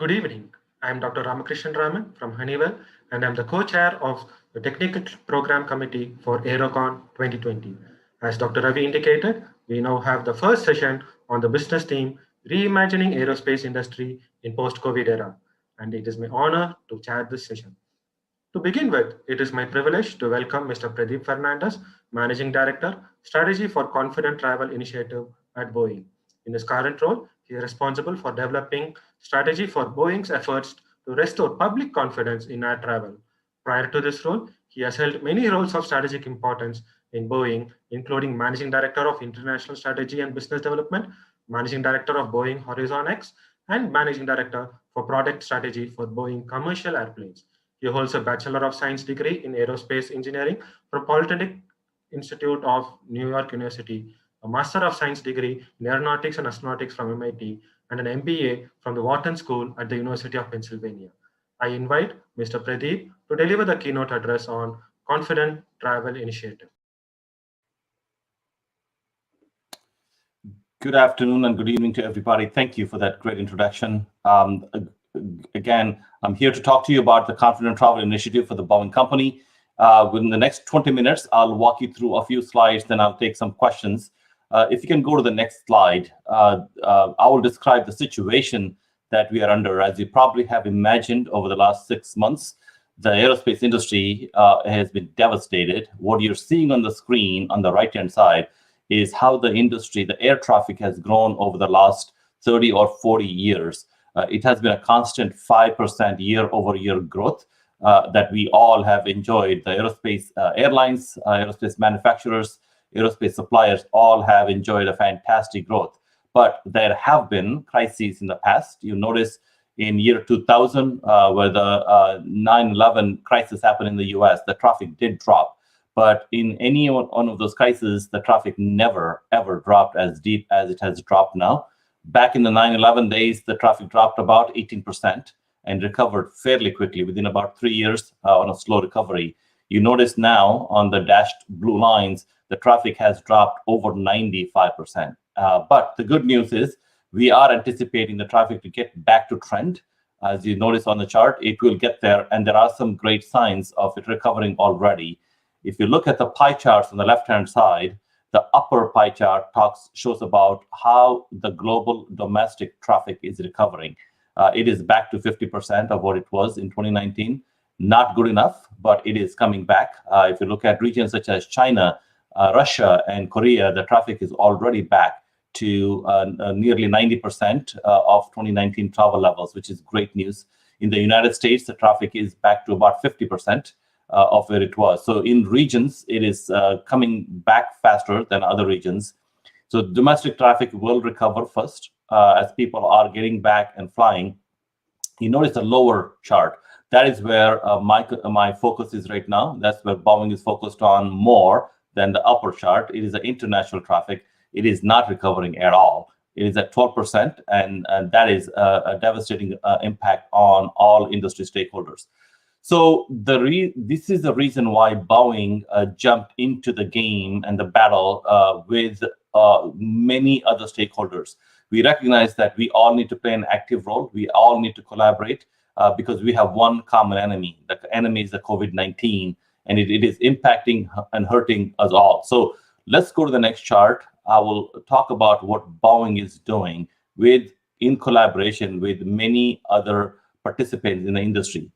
Good evening. I'm Dr. Ramakrishnan Raman from Honeywell, and I'm the co-chair of the Technical Program Committee for Aerocon 2020. As Dr. Ravi indicated, we now have the first session on the business team, Reimagining Aerospace Industry in Post-COVID Era, and it is my honor to chair this session. To begin with, it is my privilege to welcome Mr. Pradeep Fernandes, Managing Director, Strategy for Confident Travel Initiative at Boeing. In his current role, he is responsible for developing strategy for Boeing's efforts to restore public confidence in air travel. Prior to this role, he has held many roles of strategic importance in Boeing, including Managing Director of International Strategy and Business Development, Managing Director of Boeing Horizon X, and Managing Director for Product Strategy for Boeing Commercial Airplanes. He holds a Bachelor of Science degree in Aerospace Engineering from Polytechnic Institute of New York University, a Master of Science degree in Aeronautics and Astronautics from MIT, and an MBA from the Wharton School at the University of Pennsylvania. I invite Mr. Pradeep to deliver the keynote address on Confident Travel Initiative. Good afternoon and good evening to everybody. Thank you for that great introduction. Again, I'm here to talk to you about the Confident Travel Initiative for the Boeing Company. Within the next 20 minutes, I'll walk you through a few slides, then I'll take some questions. If you can go to the next slide, I will describe the situation that we are under. As you probably have imagined over the last 6 months, the aerospace industry has been devastated. What you're seeing on the screen on the right-hand side is how the industry, the air traffic has grown over the last 30 or 40 years. It has been a constant 5% year-over-year growth that we all have enjoyed. The aerospace airlines, aerospace manufacturers, aerospace suppliers all have enjoyed a fantastic growth. But there have been crises in the past. You notice in year 2000, where the 9/11 crisis happened in the US, the traffic did drop. But in any one of those crises, the traffic never, ever dropped as deep as it has dropped now. Back in the 9/11 days, the traffic dropped about 18% and recovered fairly quickly within about 3 years on a slow recovery. You notice now on the dashed blue lines, the traffic has dropped over 95%. But the good news is we are anticipating the traffic to get back to trend. As you notice on the chart, it will get there, and there are some great signs of it recovering already. If you look at the pie charts on the left-hand side, the upper pie chart shows about how the global domestic traffic is recovering. It is back to 50% of what it was in 2019. Not good enough, but it is coming back. If you look at regions such as China, Russia, and Korea, the traffic is already back to nearly 90% of 2019 travel levels, which is great news. In the United States, the traffic is back to about 50%. Of where it was. So in regions, it is coming back faster than other regions. So domestic traffic will recover first as people are getting back and flying. You notice the lower chart. That is where my focus is right now. That's where Boeing is focused on more than the upper chart. It is the international traffic. It is not recovering at all. It is at 12%, and that is a devastating impact on all industry stakeholders. So this is the reason why Boeing jumped into the game and the battle with many other stakeholders. We recognize that we all need to play an active role. We all need to collaborate because we have one common enemy. The enemy is the COVID-19, and it is impacting and hurting us all. So let's go to the next chart. I will talk about what Boeing is doing in collaboration with many other participants in the industry.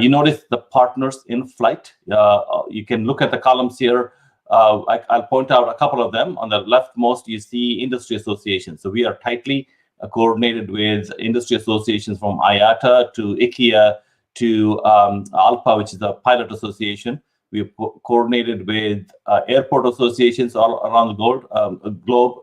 You notice the partners in flight. You can look at the columns here. I'll point out a couple of them. On the leftmost, you see industry associations. So we are tightly coordinated with industry associations from IATA to IKEA to ALPA, which is a pilot association. We've coordinated with airport associations all around the globe,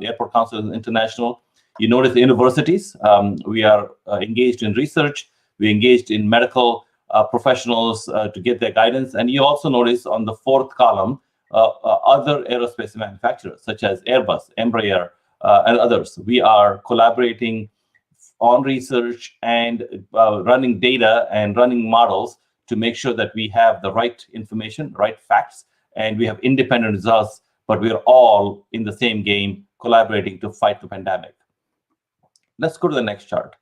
Airport Council International. You notice the universities. We are engaged in research. We engaged in medical professionals to get their guidance. And you also notice on the fourth column, other aerospace manufacturers such as Airbus, Embraer, and others. We are collaborating on research and running data and running models to make sure that we have the right information, right facts, and we have independent results, but we are all in the same game collaborating to fight the pandemic. Let's go to the next chart.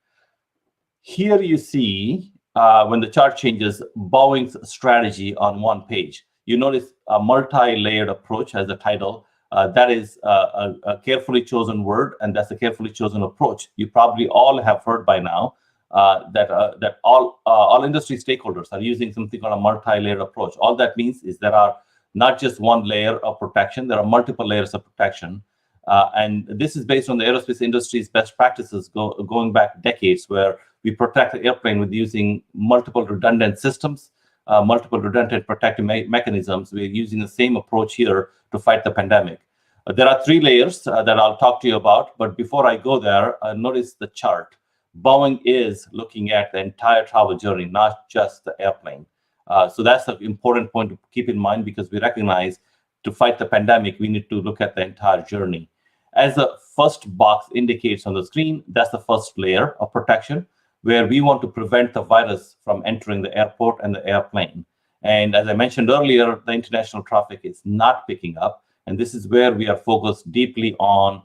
Here you see, when the chart changes, Boeing's strategy on one page. You notice a multi-layered approach as the title. That is a carefully chosen word, and that's a carefully chosen approach. You probably all have heard by now that all industry stakeholders are using something called a multi-layered approach. All that means is there are not just one layer of protection, there are multiple layers of protection. And this is based on the aerospace industry's best practices going back decades, where we protect the airplane with using multiple redundant systems, multiple redundant protective mechanisms. We're using the same approach here to fight the pandemic. There are three layers that I'll talk to you about, but before I go there, notice the chart. Boeing is looking at the entire travel journey, not just the airplane. So that's an important point to keep in mind, because we recognize to fight the pandemic, we need to look at the entire journey. As the first box indicates on the screen, that's the first layer of protection, where we want to prevent the virus from entering the airport and the airplane. And as I mentioned earlier, the international traffic is not picking up. And this is where we are focused deeply on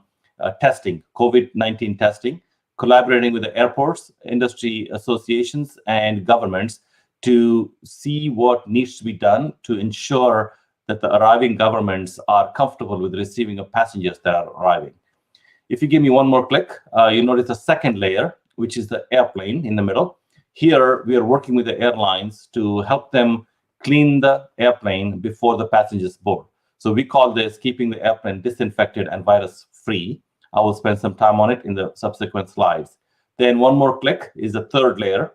testing, COVID-19 testing, collaborating with the airports, industry associations, and governments to see what needs to be done to ensure that the arriving governments are comfortable with receiving the passengers that are arriving. If you give me one more click, you notice a second layer, which is the airplane in the middle. Here, we are working with the airlines to help them clean the airplane before the passengers board. So we call this keeping the airplane disinfected and virus-free. I will spend some time on it in the subsequent slides. Then one more click is the third layer.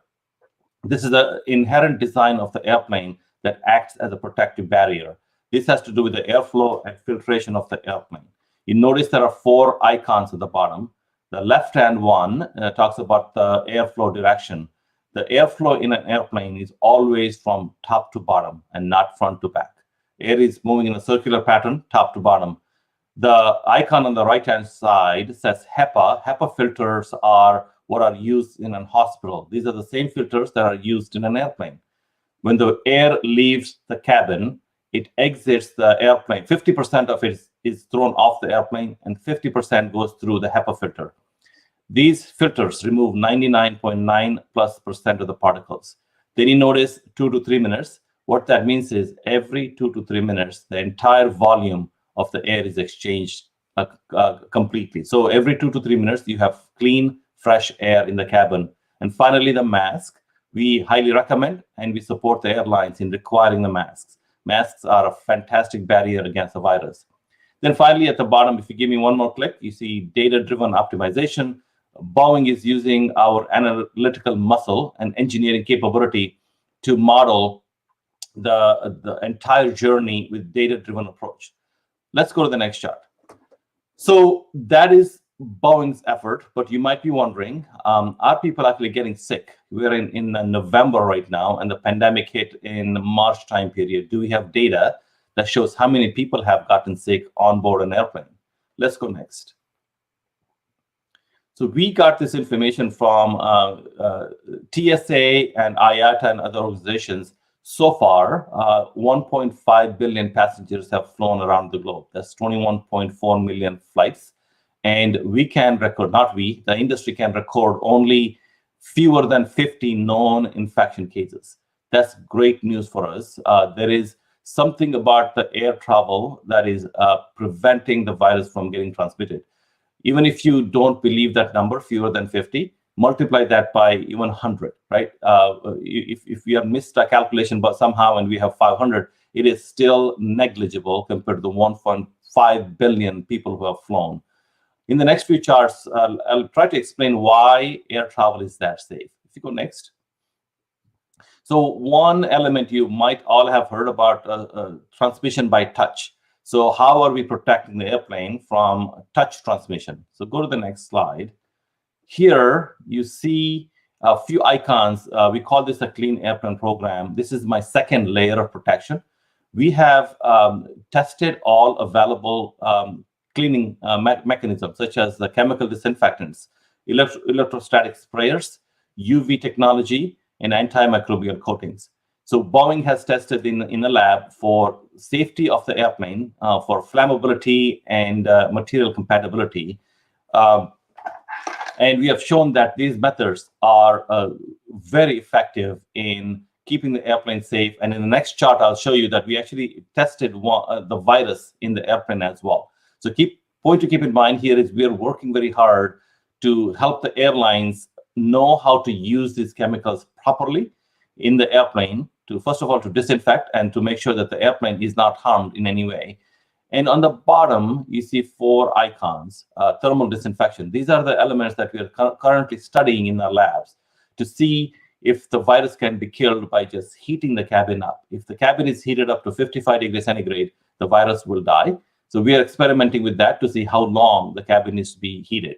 This is the inherent design of the airplane that acts as a protective barrier. This has to do with the airflow and filtration of the airplane. You notice there are four icons at the bottom. The left-hand one talks about the airflow direction. The airflow in an airplane is always from top to bottom and not front to back. Air is moving in a circular pattern, top to bottom. The icon on the right-hand side says HEPA. HEPA filters are what are used in a hospital. These are the same filters that are used in an airplane. When the air leaves the cabin, it exits the airplane. 50% of it is thrown off the airplane, and 50% goes through the HEPA filter. These filters remove 99.9+% of the particles. Then you notice 2 to 3 minutes. What that means is every 2 to 3 minutes, the entire volume of the air is exchanged completely. So every 2 to 3 minutes, you have clean, fresh air in the cabin. And finally, the mask. We highly recommend and we support the airlines in requiring the masks. Masks are a fantastic barrier against the virus. Then finally, at the bottom, if you give me one more click, you see data-driven optimization. Boeing is using our analytical muscle and engineering capability to model the entire journey with data-driven approach. Let's go to the next chart. So that is Boeing's effort, but you might be wondering, are people actually getting sick? We're in November right now, and the pandemic hit in the March time period. Do we have data that shows how many people have gotten sick on board an airplane? Let's go next. So we got this information from TSA and IATA and other organizations. So far, 1.5 billion passengers have flown around the globe. That's 21.4 million flights. And we can record, not we, the industry can record only fewer than 50 known infection cases. That's great news for us. There is something about the air travel that is preventing the virus from getting transmitted. Even if you don't believe that number, fewer than 50, multiply that by even 100, right? If we have missed a calculation, but somehow and we have 500, it is still negligible compared to the 1.5 billion people who have flown. In the next few charts, I'll try to explain why air travel is that safe. If you go next. So one element you might all have heard about transmission by touch. So how are we protecting the airplane from touch transmission? So go to the next slide. Here you see a few icons. We call this a clean airplane program. This is my second layer of protection. We have tested all available cleaning mechanisms, such as the chemical disinfectants, electrostatic sprayers, UV technology, and antimicrobial coatings. So Boeing has tested in the lab for safety of the airplane, for flammability and material compatibility. And we have shown that these methods are very effective in keeping the airplane safe. And in the next chart, I'll show you that we actually tested the virus in the airplane as well. So point to keep in mind here is we are working very hard to help the airlines know how to use these chemicals properly in the airplane to, first of all, to disinfect and to make sure that the airplane is not harmed in any way. And on the bottom, you see 4 icons, thermal disinfection. These are the elements that we are currently studying in our labs to see if the virus can be killed by just heating the cabin up. If the cabin is heated up to 55 degrees centigrade, the virus will die. So we are experimenting with that to see how long the cabin needs to be heated.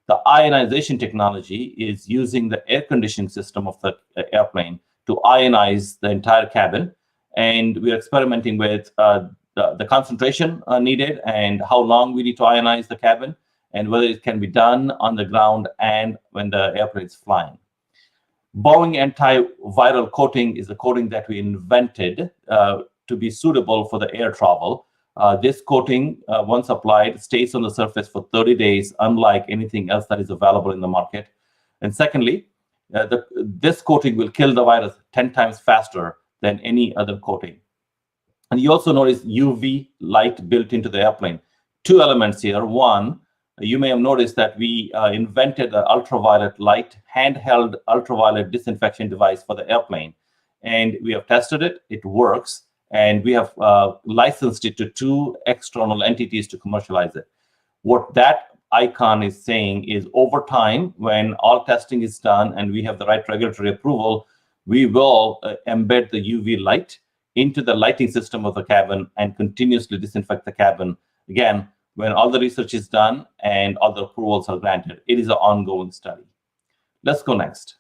The ionization technology is using the air conditioning system of the airplane to ionize the entire cabin. And we are experimenting with the concentration needed and how long we need to ionize the cabin and whether it can be done on the ground and when the airplane is flying. Boeing antiviral coating is a coating that we invented to be suitable for the air travel. This coating, once applied, stays on the surface for 30 days, unlike anything else that is available in the market. And secondly, this coating will kill the virus 10 times faster than any other coating. And you also notice UV light built into the airplane. 2 elements here. One, you may have noticed that we invented an ultraviolet light, handheld ultraviolet disinfection device for the airplane. And we have tested it. It works. And we have licensed it to 2 external entities to commercialize it. What that icon is saying is over time, when all testing is done and we have the right regulatory approval, we will embed the UV light into the lighting system of the cabin and continuously disinfect the cabin. Again, when all the research is done and all the approvals are granted, it is an ongoing study. Let's go next.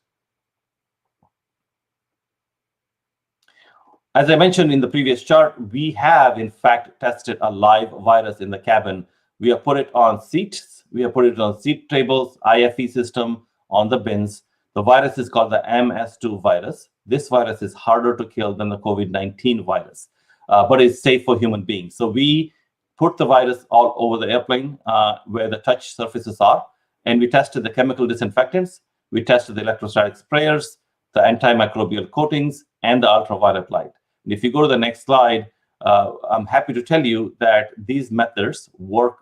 As I mentioned in the previous chart, we have in fact tested a live virus in the cabin. We have put it on seats. We have put it on seat tables, IFE system, on the bins. The virus is called the MS2 virus. This virus is harder to kill than the COVID-19 virus, but it's safe for human beings. So we put the virus all over the airplane where the touch surfaces are, and we tested the chemical disinfectants. We tested the electrostatic sprayers, the antimicrobial coatings, and the ultraviolet light. And if you go to the next slide, I'm happy to tell you that these methods work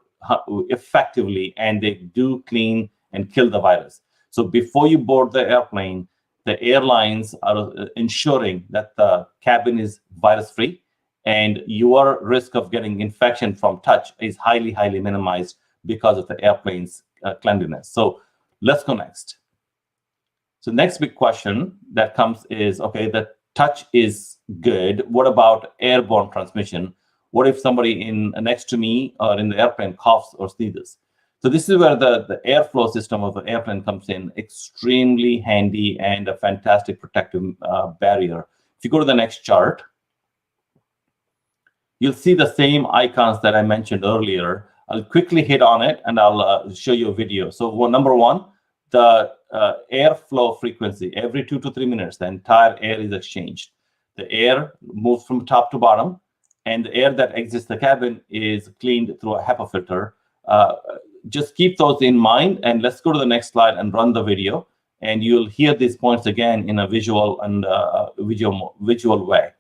effectively and they do clean and kill the virus. So before you board the airplane, the airlines are ensuring that the cabin is virus-free and your risk of getting infection from touch is highly, highly minimized because of the airplane's cleanliness. So let's go next. So next big question that comes is, okay, the touch is good. What about airborne transmission? What if somebody next to me or in the airplane coughs or sneezes? So this is where the airflow system of the airplane comes in, extremely handy and a fantastic protective barrier. If you go to the next chart, you'll see the same icons that I mentioned earlier. I'll quickly hit on it and I'll show you a video. So number 1, the airflow frequency. Every 2 to 3 minutes, the entire air is exchanged. The air moves from top to bottom, and the air that exits the cabin is cleaned through a HEPA filter. Just keep those in mind, and let's go to the next slide and run the video, and you'll hear these points again in a visual and visual way.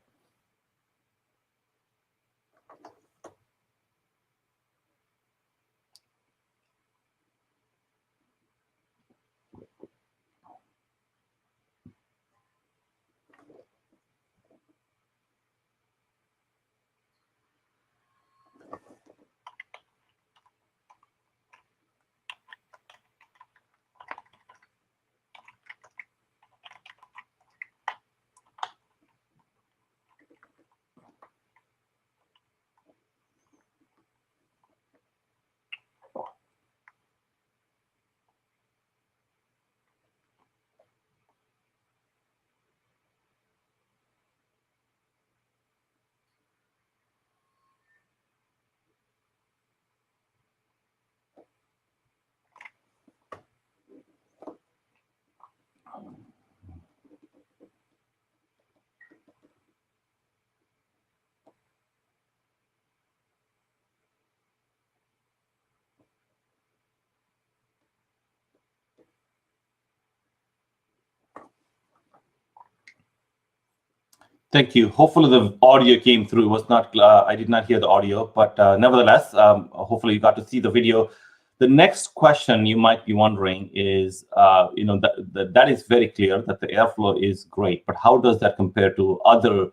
Thank you. Hopefully the audio came through. It was not, I did not hear the audio, but nevertheless, hopefully you got to see the video. The next question you might be wondering is, that is very clear that the airflow is great, but how does that compare to other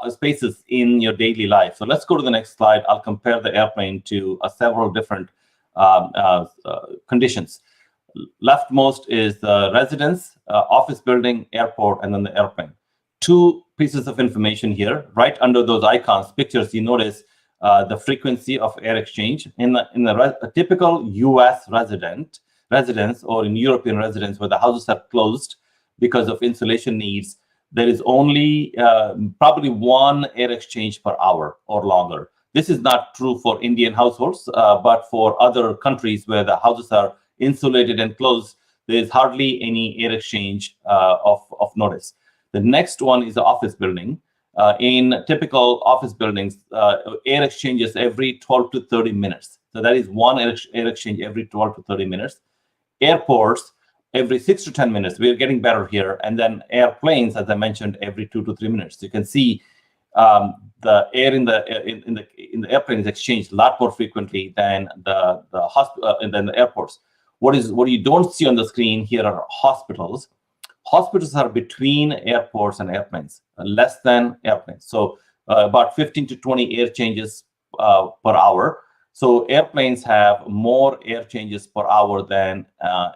spaces in your daily life? So let's go to the next slide. I'll compare the airplane to several different conditions. Leftmost is the residence, office building, airport, and then the airplane. Two pieces of information here. Right under those icons, pictures, you notice the frequency of air exchange. In a typical US residence or in European residence where the houses are closed because of insulation needs, there is only probably one air exchange per hour or longer. This is not true for Indian households, but for other countries where the houses are insulated and closed, there is hardly any air exchange of notice. The next one is the office building. In typical office buildings, air exchanges every 12 to 30 minutes. So that is one air exchange every 12 to 30 minutes. Airports, every 6 to 10 minutes. We're getting better here. And then airplanes, as I mentioned, every 2 to 3 minutes. You can see the air in the airplane is exchanged a lot more frequently than the airports. What you don't see on the screen here are hospitals. Hospitals are between airports and airplanes, less than airplanes. So about 15 to 20 air changes per hour. So airplanes have more air changes per hour than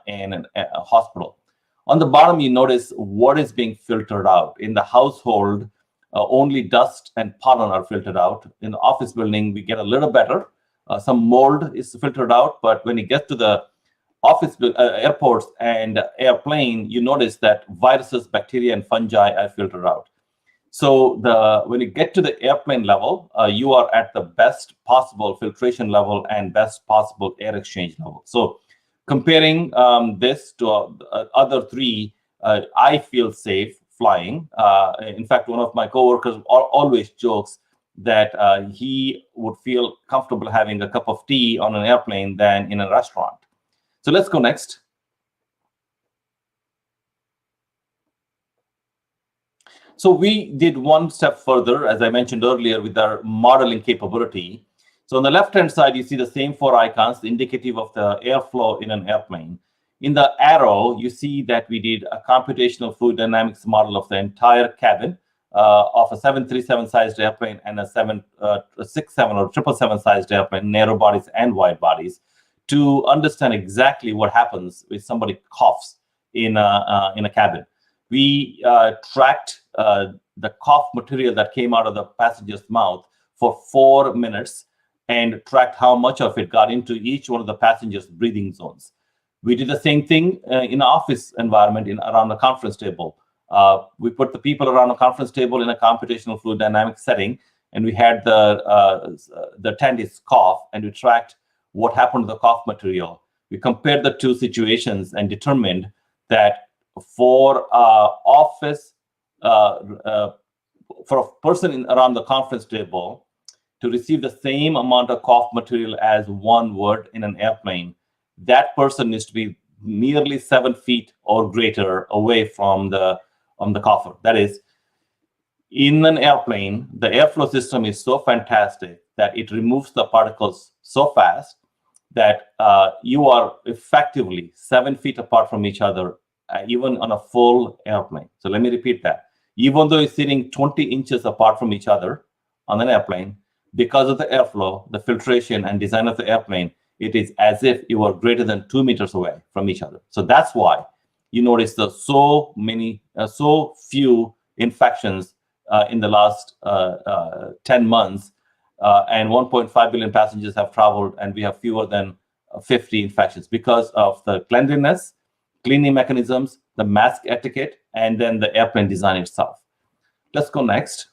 in a hospital. On the bottom, you notice what is being filtered out. In the household, only dust and pollen are filtered out. In the office building, we get a little better. Some mold is filtered out, but when you get to the office airports and airplane, you notice that viruses, bacteria, and fungi are filtered out. So when you get to the airplane level, you are at the best possible filtration level and best possible air exchange level. So comparing this to other three, I feel safe flying. In fact, one of my coworkers always jokes that he would feel comfortable having a cup of tea on an airplane than in a restaurant. So let's go next. So we did one step further, as I mentioned earlier, with our modeling capability. So on the left-hand side, you see the same four icons, indicative of the airflow in an airplane. In the arrow, you see that we did a computational fluid dynamics model of the entire cabin of a 737-sized airplane and a 767 or 777-sized airplane, narrow bodies and wide bodies, to understand exactly what happens if somebody coughs in a cabin. We tracked the cough material that came out of the passenger's mouth for 4 minutes and tracked how much of it got into each one of the passengers' breathing zones. We did the same thing in an office environment around the conference table. We put the people around a conference table in a computational fluid dynamics setting, and we had the attendees cough, and we tracked what happened to the cough material. We compared the two situations and determined that for office, for a person around the conference table to receive the same amount of cough material as 1 word in an airplane, that person needs to be nearly 7 feet or greater away from the cougher. That is, in an airplane, the airflow system is so fantastic that it removes the particles so fast that you are effectively 7 feet apart from each other, even on a full airplane. So let me repeat that. Even though you're sitting 20 inches apart from each other on an airplane, because of the airflow, the filtration and design of the airplane, it is as if you are greater than 2 meters away from each other. So that's why you notice so few infections in the last 10 months, and 1.5 billion passengers have traveled, and we have fewer than 50 infections because of the cleanliness, cleaning mechanisms, the mask etiquette, and then the airplane design itself. Let's go next.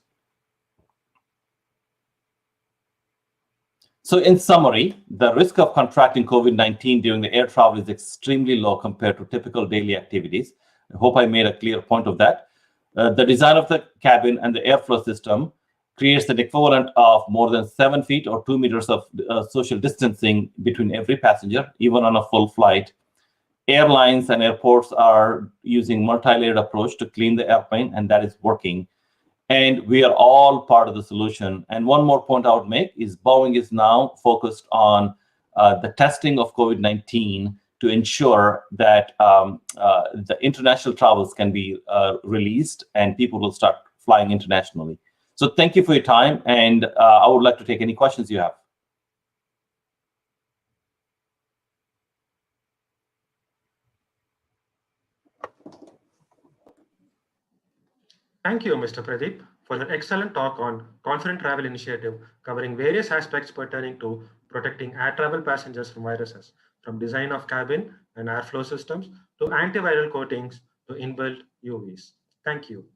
So in summary, the risk of contracting COVID-19 during the air travel is extremely low compared to typical daily activities. I hope I made a clear point of that. The design of the cabin and the airflow system creates an equivalent of more than 7 feet or 2 meters of social distancing between every passenger, even on a full flight. airlines and airports are using multi-layered approach to clean the airplane, and that is working. And we are all part of the solution. And one more point I would make is Boeing is now focused on the testing of COVID-19 to ensure that the international travels can be released and people will start flying internationally. So thank you for your time, and I would like to take any questions you have. Thank you, Mr. Pradeep, for your excellent talk on Confident Travel Initiative, covering various aspects pertaining to protecting air travel passengers from viruses, from design of cabin and airflow systems to antiviral coatings to inbuilt UVs. Thank you.